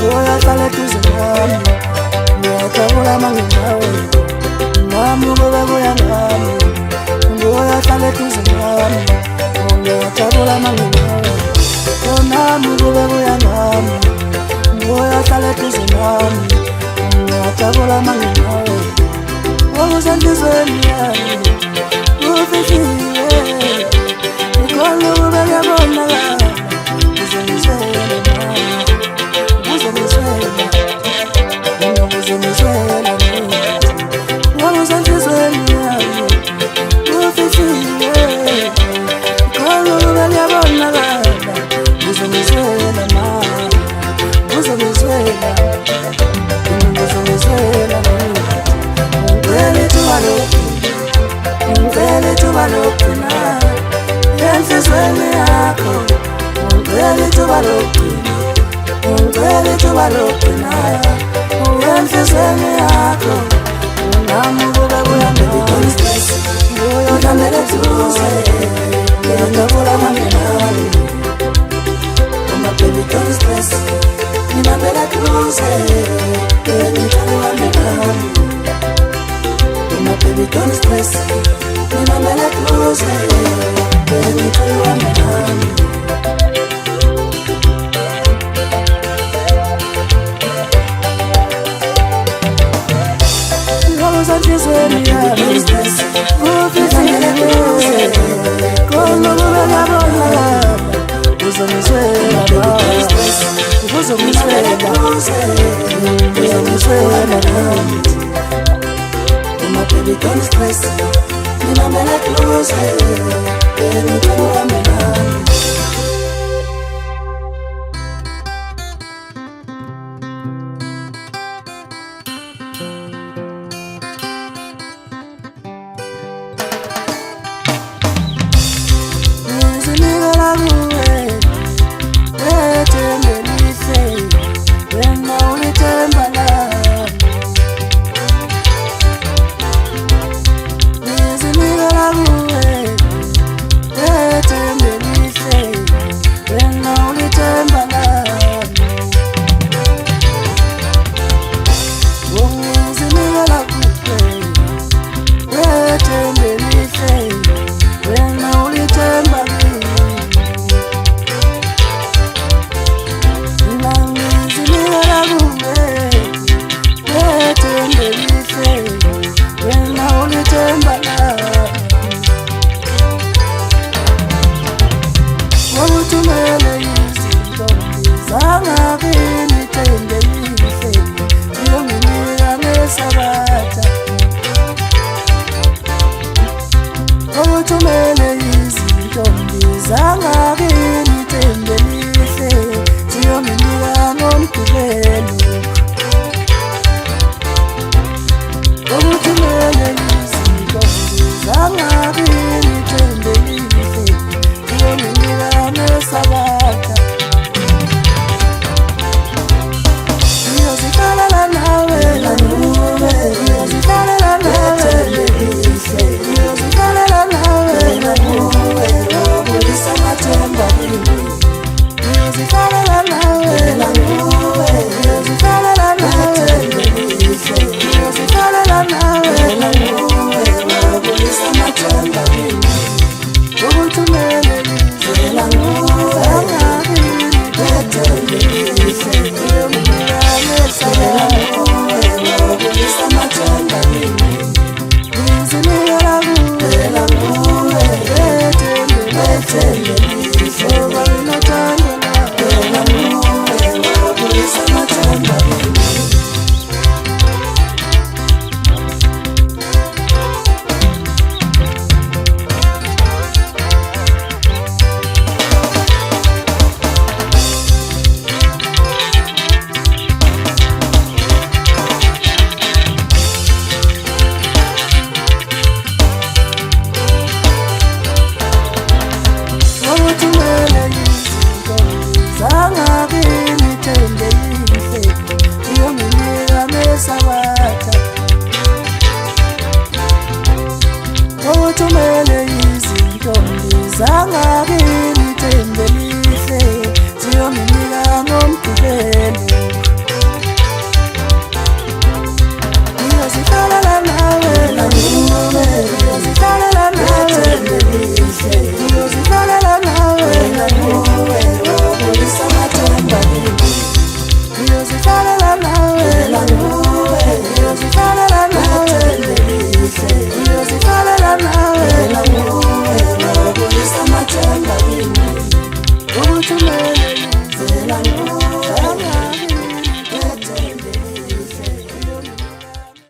Ngoya sale tuzami Ngiyakabula mangingawe Nami ube buya ngami Ngoya sale tuzami Ngiyakabula mangingawe Nami ube buya ngami Ngoya sale tuzami Ngiyakabula mangingawe Wawuzandizweni yami Ufishiwe Nikolo ube yabona Don't stress, you know me like close, baby, tell you I'm done. Rose and she's when you are don't stress, go fit and get close, go no more than a who's on his way, don't stress, who's on his way, who's on his way, my baby, don't stress. You know me like close, baby, tell you I'm done. business.